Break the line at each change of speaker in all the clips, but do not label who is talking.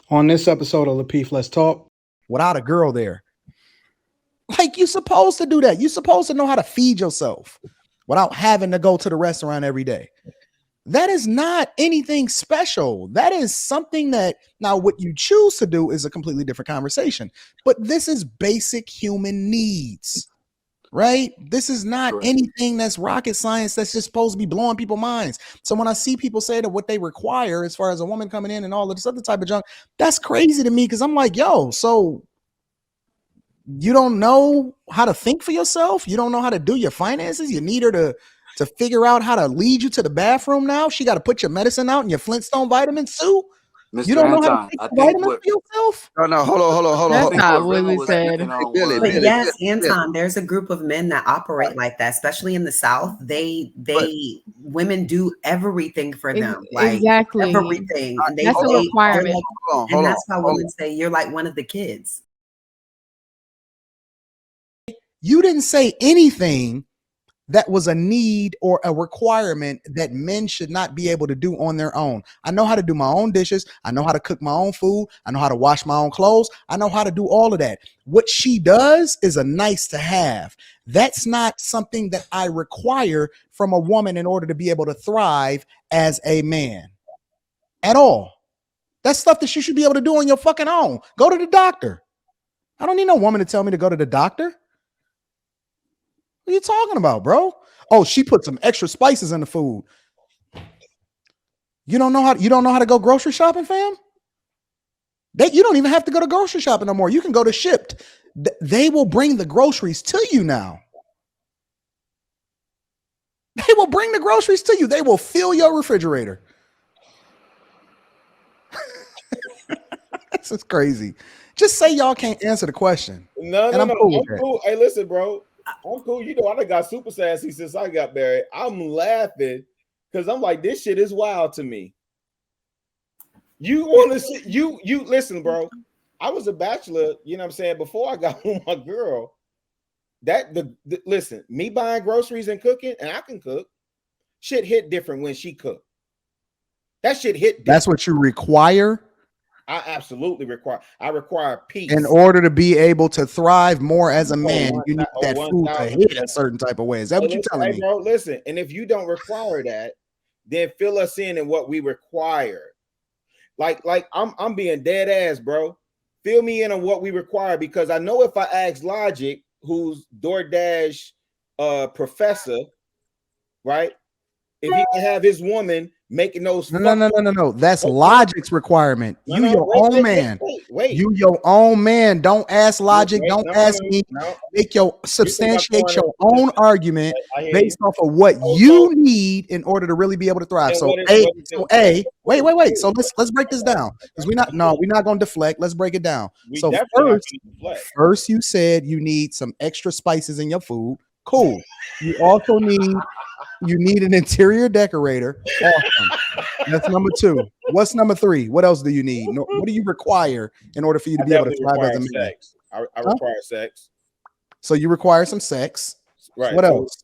On this episode of Lapeef, Let's Talk.
Without a girl there. Like, you're supposed to do that. You're supposed to know how to feed yourself without having to go to the restaurant every day. That is not anything special. That is something that, now what you choose to do is a completely different conversation. But this is basic human needs, right? This is not anything that's rocket science that's just supposed to be blowing people's minds. So when I see people say that what they require as far as a woman coming in and all of this other type of junk, that's crazy to me, because I'm like, yo, so you don't know how to think for yourself? You don't know how to do your finances? You need her to figure out how to lead you to the bathroom now? She got to put your medicine out and your Flintstone vitamins too?
Mr.
You don't know
Anton,
how to take
I think
vitamins
what,
for yourself?
No, hold on.
That's
I think
not
what
what
Rilla
we
was
said.
speaking on
Billy,
was,
But yes, Anton, there's a group of men that operate like that, especially in the South. Women do everything for them, like
Exactly.
everything. And
That's a requirement.
And that's why women say you're like one of the kids.
You didn't say anything that was a need or a requirement that men should not be able to do on their own. I know how to do my own dishes. I know how to cook my own food. I know how to wash my own clothes. I know how to do all of that. What she does is a nice to have. That's not something that I require from a woman in order to be able to thrive as a man at all. That's stuff that you should be able to do on your fucking own. Go to the doctor. I don't need no woman to tell me to go to the doctor. What are you talking about, bro? Oh, she put some extra spices in the food. You don't know how to go grocery shopping, fam? You don't even have to go to grocery shopping no more. You can go to Shipped. They will bring the groceries to you now. They will bring the groceries to you. They will fill your refrigerator. This is crazy. Just say y'all can't answer the question.
No.
Cool
I'm cool. Hey, listen, bro. I'm cool. You know, I done got super sassy since I got married. I'm laughing because I'm like, this shit is wild to me. You want to see you listen, bro. I was a bachelor, you know what I'm saying, before I got with my girl. Listen, me buying groceries and cooking, and I can cook. Shit hit different when she cooked. That shit hit different.
That's what you require?
I absolutely require peace.
In order to be able to thrive more as a man, you need that food to hit a certain type of way. Is that what you're telling me?
Bro, listen, and if you don't require that, then fill us in what we require. Like I'm being dead ass, bro. Fill me in on what we require, because I know if I ask Logic, who's DoorDash professor, right? If he can have his woman making those
no. That's Logic's requirement. Wait, own man. Wait. You your own man. Don't ask Logic. Don't ask me. Make substantiate your own argument based off of what you need in order to really be able to thrive. So wait. So let's break this down, because we're not gonna deflect. Let's break it down. So first you said you need some extra spices in your food. Cool. You also need an interior decorator. Awesome. That's number 2. What's number 3? What else do you need? What do you require in order for you to be able to thrive as a man?
I require sex.
So you require some sex.
Right.
What else?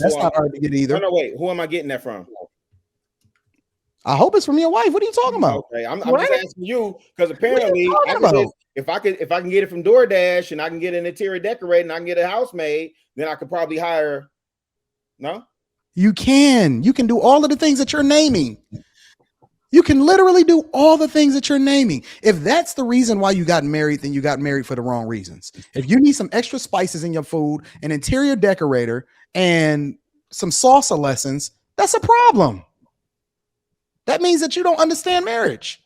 That's not hard to get either.
No, wait. Who am I getting that from?
I hope it's from your wife. What are you talking about?
Okay, I'm just asking you, because apparently if I can get it from DoorDash, and I can get an interior decorator, and I can get a housemaid, then I could probably hire. No.
You can do all of the things that you're naming. You can literally do all the things that you're naming. If that's the reason why you got married, then you got married for the wrong reasons. If you need some extra spices in your food, an interior decorator, and some salsa lessons, that's a problem. That means that you don't understand marriage.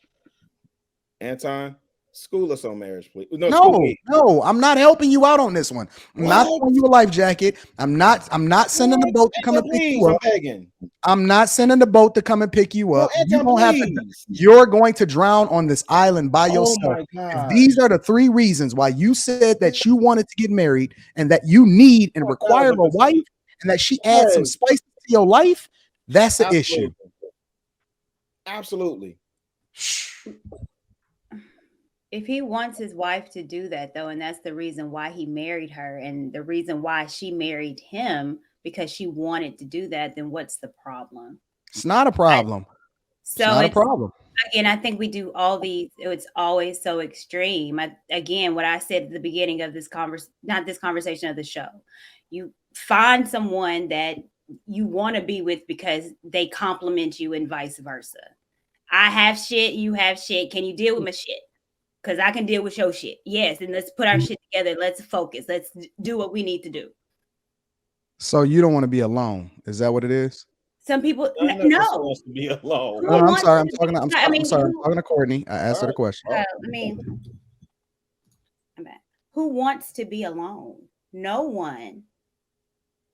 Anton, school us on marriage, please.
No, I'm not helping you out on this one. I'm not throwing you a life jacket. I'm not sending the boat to come and pick you up. I'm not sending the boat to come and pick you up. You don't have to. You're going to drown on this island by yourself. These are the 3 reasons why you said that you wanted to get married, and that you need and require a wife, and that she adds some spice to your life. That's the issue.
Absolutely.
If he wants his wife to do that, though, and that's the reason why he married her, and the reason why she married him, because she wanted to do that, then what's the problem?
It's not a problem.
It's not a
problem.
again, I think we do all these. It's always so extreme. Again, what I said at the beginning of this not this conversation of the show. You find someone that you want to be with because they compliment you and vice versa. I have shit, you have shit. Can you deal with my shit? Because I can deal with your shit. Yes, and let's put our shit together. Let's focus. Let's do what we need to do.
So you don't want to be alone. Is that what it is?
Some people
None of us
no.
wants to be alone.
Who
No, I'm
wants
sorry. I'm
to
talking.
be-
I'm
I
sorry.
mean,
I'm sorry. I'm
who-
talking to Courtney. I asked her the question.
I mean, I'm back. Who wants to be alone? No one.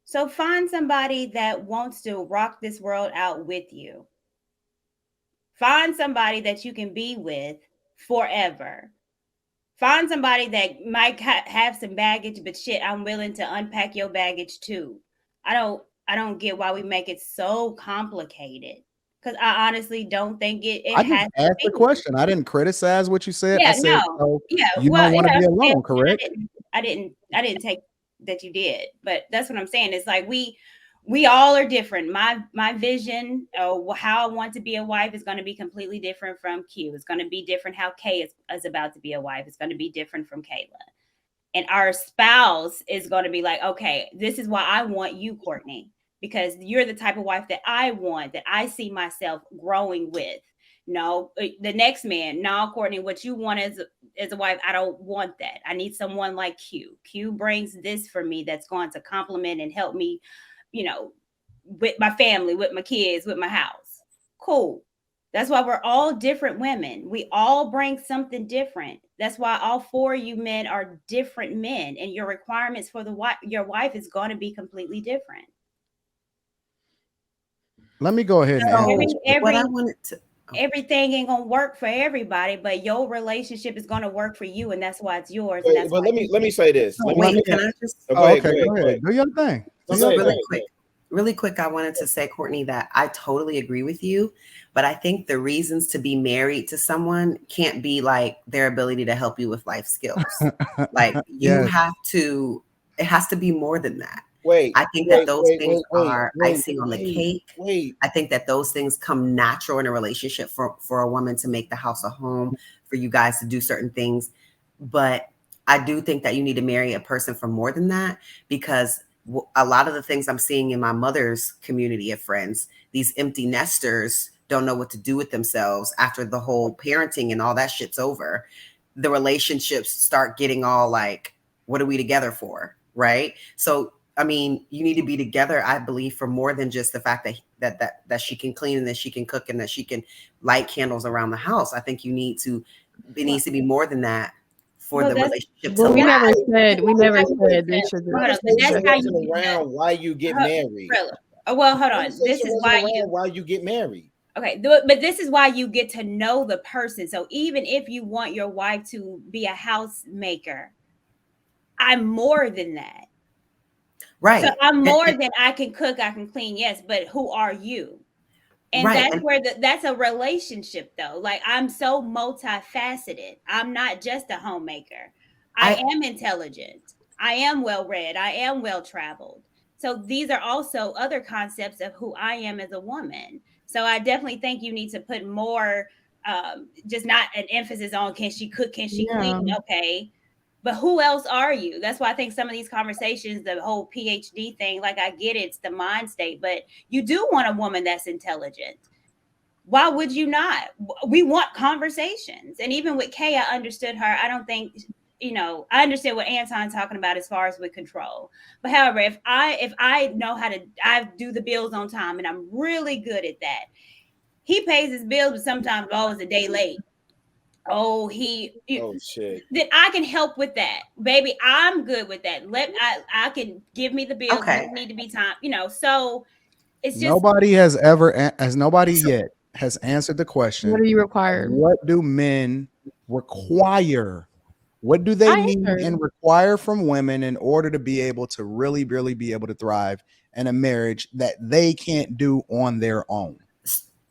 So find somebody that wants to rock this world out with you. Find somebody that you can be with forever. Find somebody that might have some baggage, but shit, I'm willing to unpack your baggage too. I don't get why we make it so complicated. Because I honestly don't think it
I
has
just asked the
to be.
question. I didn't criticize what you said. I
Yeah,
said,
no.
so
Yeah,
you
well,
don't want to
yeah,
be alone, correct?
I didn't take that you did, but that's what I'm saying. It's like we all are different. My vision of how I want to be a wife is going to be completely different from Q. It's going to be different how Kay is about to be a wife. It's going to be different from Kayla. And our spouse is going to be like, okay, this is why I want you, Courtney, because you're the type of wife that I want, that I see myself growing with. No, the next man, no, Courtney, what you want as a wife, I don't want that. I need someone like Q. Q brings this for me that's going to complement and help me, with my family, with my kids, with my house. Cool. That's why we're all different women. We all bring something different. That's why all four of you men are different men, and your requirements for your wife is going to be completely different.
Let me go ahead and answer.
What I wanted to
everything ain't gonna work for everybody, but your relationship is gonna work for you, and that's why it's yours.
Wait, but let me say this.
wait. Can I just
Go ahead.
Go ahead. Do your thing.
really quick? I wanted to say, Courtney, that I totally agree with you, but I think the reasons to be married to someone can't be like their ability to help you with life skills. Like you have to. It has to be more than that. I think that those things are icing on the cake. I think that those things come natural in a relationship for a woman to make the house a home, for you guys to do certain things. But I do think that you need to marry a person for more than that, because a lot of the things I'm seeing in my mother's community of friends, these empty nesters don't know what to do with themselves after the whole parenting and all that shit's over. The relationships start getting all like, what are we together for? Right. So, I mean, you need to be together, I believe, for more than just the fact that she can clean and that she can cook and that she can light candles around the house. I think it needs to be more than that for the relationship to last.
We never said they should
That's how you around why you get married.
Well, hold on. This is
why you get married.
Okay, but this is why you get to know the person. So even if you want your wife to be a housemaker, I'm more than that.
Right.
So I'm more than I can cook, I can clean, yes, but who are you? And that's where that's a relationship though. Like I'm so multifaceted. I'm not just a homemaker. I am intelligent. I am well-read. I am well-traveled. So these are also other concepts of who I am as a woman. So I definitely think you need to put more, just not an emphasis on can she cook, can she clean? Okay. But who else are you? That's why I think some of these conversations, the whole PhD thing, like I get it, it's the mind state, but you do want a woman that's intelligent. Why would you not? We want conversations. And even with Kay, I understood her. I don't think, I understand what Anton's talking about as far as with control. But however, if I know how to, I do the bills on time and I'm really good at that. He pays his bills, but sometimes always a day late. Oh shit. Then I can help with that, baby. I'm good with that. I can give me the bills. Okay. Need to be time, So it's just
nobody yet has answered the question.
What do you require?
What do men require? What do they need and require from women in order to be able to really, really be able to thrive in a marriage that they can't do on their own?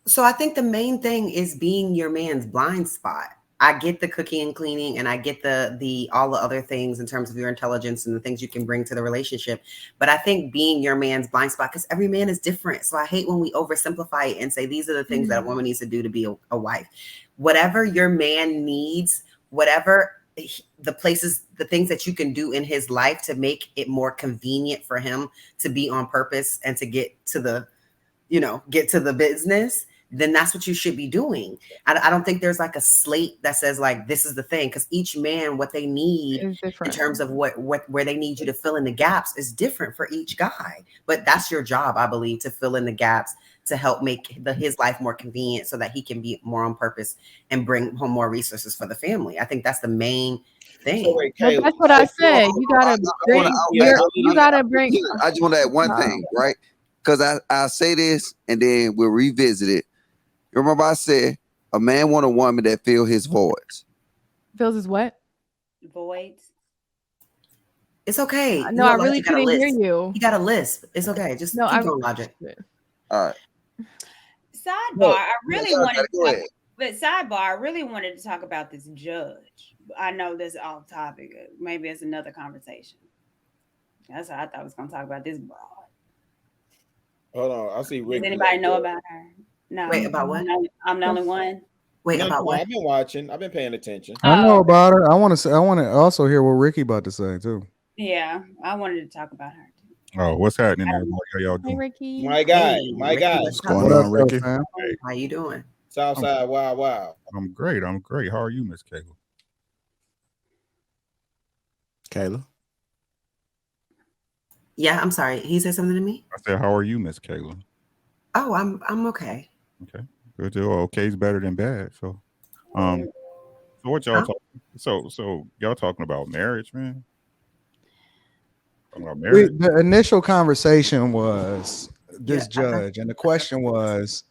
So I think the main thing is being your man's blind spot. I get the cooking and cleaning, and I get the all the other things in terms of your intelligence and the things you can bring to the relationship. But I think being your man's blind spot, because every man is different. So I hate when we oversimplify it and say these are the things that a woman needs to do to be a wife. Whatever your man needs, whatever the things that you can do in his life to make it more convenient for him to be on purpose and to get to the business, then that's what you should be doing. I don't think there's like a slate that says like this is the thing, because each man, what they need in terms of where they need you to fill in the gaps is different for each guy. But that's your job, I believe, to fill in the gaps to help make his life more convenient so that he can be more on purpose and bring home more resources for the family. I think that's the main thing.
So wait,
Well, that's what I said. You gotta bring. You gotta bring.
I just want to add one thing, right? Because I say this and then we'll revisit it. Remember, I said a man want a woman that fills his voids.
Fills his what?
Voids.
It's okay.
No, I really couldn't hear you.
You got a list. It's okay. Just keep going, Logic.
All right.
Sidebar. I really wanted to talk about this judge. I know this is off topic. Maybe it's another conversation. That's how I thought I was going to talk about this broad.
Hold on. I see Rick.
Does anybody know about her? No.
Wait, about what?
I'm the only one.
Wait, about what?
I've been watching. I've been paying attention.
I know about her. I want to also hear what Ricky about to say too.
Yeah, I wanted to talk about her too.
Oh, what's happening, everybody? How y'all
Hey,
doing?
Ricky.
My guy.
What's going on, Ricky?
How you doing?
Southside, wow.
I'm great. How are you, Miss Kayla?
Kayla.
Yeah, I'm sorry. He said something to me.
I said, how are you, Miss Kayla?
Oh, I'm okay.
Okay, good. Okay is better than bad. So, so what y'all talking? So y'all talking about marriage, man? Talking about marriage?
The initial conversation was this judge, and the question was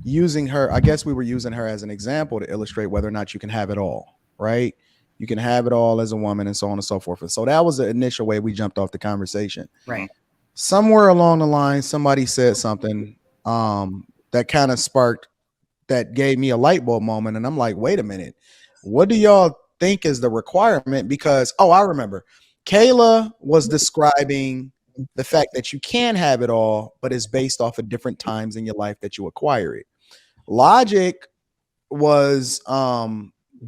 using her. I guess we were using her as an example to illustrate whether or not you can have it all, right? You can have it all as a woman, and so on and so forth. And so that was the initial way we jumped off the conversation.
Right.
Somewhere along the line, somebody said something that kind of sparked, that gave me a light bulb moment. And I'm like, wait a minute, what do y'all think is the requirement? Because, I remember Kayla was describing the fact that you can have it all, but it's based off of different times in your life that you acquire it. Logic was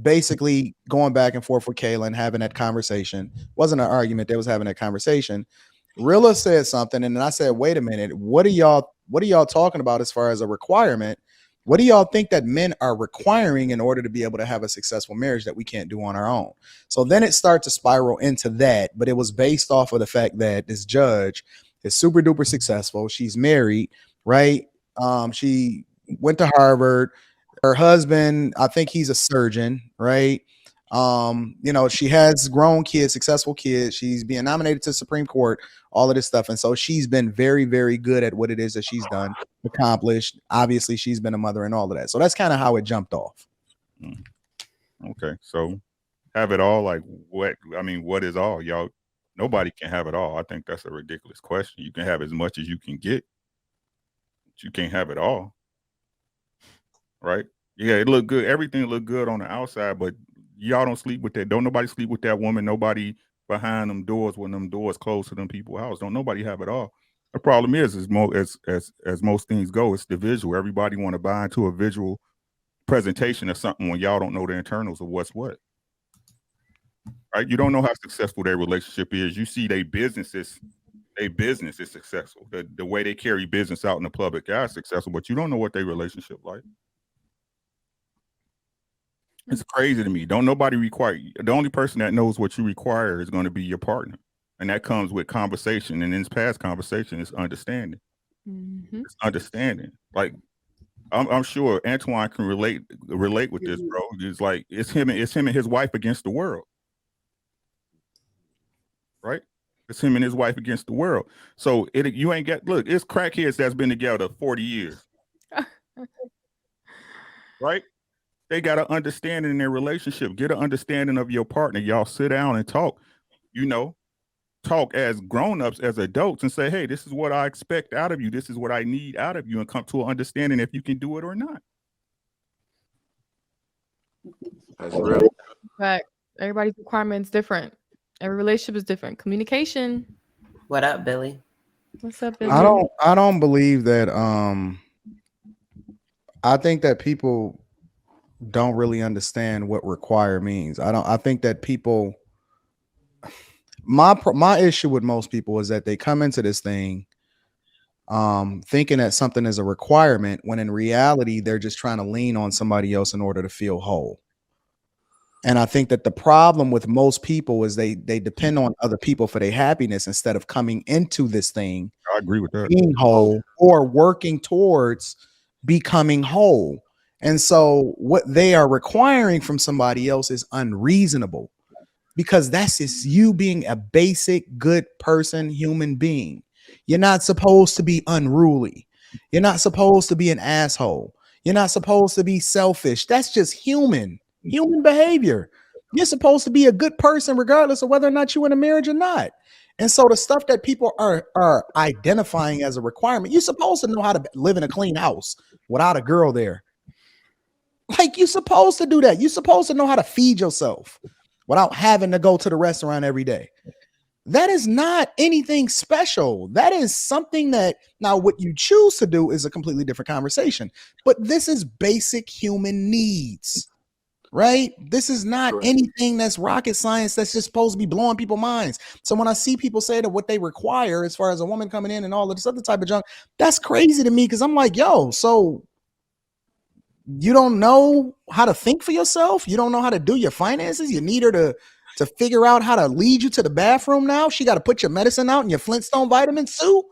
basically going back and forth with Kayla and having that conversation. Wasn't an argument. They was having that conversation. Rilla said something, and then I said, wait a minute, what are y'all talking about as far as a requirement? What do y'all think that men are requiring in order to be able to have a successful marriage that we can't do on our own? So then it started to spiral into that, but it was based off of the fact that this judge is super duper successful. She's married, right? She went to Harvard. Her husband, I think he's a surgeon, right? She has grown kids, successful kids. She's being nominated to the Supreme Court, all of this stuff. And so she's been very, very good at what it is that she's done, accomplished. Obviously, she's been a mother and all of that. So that's kind of how it jumped off.
Okay, so have it all, like what? I mean, what is all? Y'all, nobody can have it all. I think that's a ridiculous question. You can have as much as you can get, but you can't have it all. Right? Yeah, it looked good. Everything looked good on the outside, but y'all don't sleep with that. Don't nobody sleep with that woman. Nobody behind them doors when them doors close to them people's house. Don't nobody have it all. The problem is as most things go, it's the visual. Everybody want to buy into a visual presentation of something when y'all don't know the internals of what's what. Right? You don't know how successful their relationship is. You see their business is successful. The way they carry business out in the public eye is successful, but you don't know what their relationship like. It's crazy to me. Don't nobody require. The only person that knows what you require is going to be your partner, and that comes with conversation. And in this past conversation, it's understanding. Mm-hmm. It's understanding. Like I'm sure Antoine can relate with this, bro. It's like it's him and his wife against the world, right? It's him and his wife against the world. So you ain't got. Look, it's crackheads that's been together 40 years, right? They got an understanding in their relationship. Get an understanding of your partner. Y'all sit down and talk, talk as grown-ups, as adults, and say, hey, this is what I expect out of you. This is what I need out of you, and come to an understanding if you can do it or not.
That's real.
But everybody's requirement is different. Every relationship is different. Communication.
What up, Billy?
What's up, Billy?
I don't believe that. I think that people don't really understand what require means. I think that people. My issue with most people is that they come into this thing thinking that something is a requirement when in reality they're just trying to lean on somebody else in order to feel whole. And I think that the problem with most people is they depend on other people for their happiness instead of coming into this thing
I agree with that.
being whole or working towards becoming whole. And so what they are requiring from somebody else is unreasonable, because that's just you being a basic good person, human being. You're not supposed to be unruly. You're not supposed to be an asshole. You're not supposed to be selfish. That's just human behavior. You're supposed to be a good person regardless of whether or not you're in a marriage or not. And so the stuff that people are identifying as a requirement, you're supposed to know how to live in a clean house without a girl there. Like, you're supposed to do that. You're supposed to know how to feed yourself without having to go to the restaurant every day. That is not anything special. That is something that, now what you choose to do is a completely different conversation. But this is basic human needs, right? This is not anything that's rocket science that's just supposed to be blowing people's minds. So when I see people say that what they require as far as a woman coming in and all of this other type of junk, that's crazy to me, because I'm like, yo, so you don't know how to think for yourself? You don't know how to do your finances? You need her to figure out how to lead you to the bathroom now? She got to put your medicine out and your Flintstone vitamins too?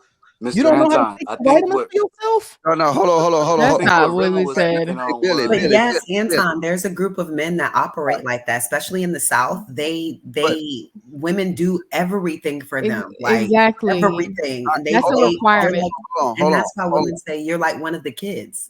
Mr.
You don't know how to
Anton,
take
I
the
think
vitamins
what
for yourself?
No, hold on.
That's
I think
not
what
what
Rima
we
was
said.
speaking on
Billy,
was
But yes,
Billy.
Anton, there's a group of men that operate like that, especially in the South. Women do everything for them, like
Exactly.
everything. And
That's a requirement.
and that's why women say you're like one of the kids.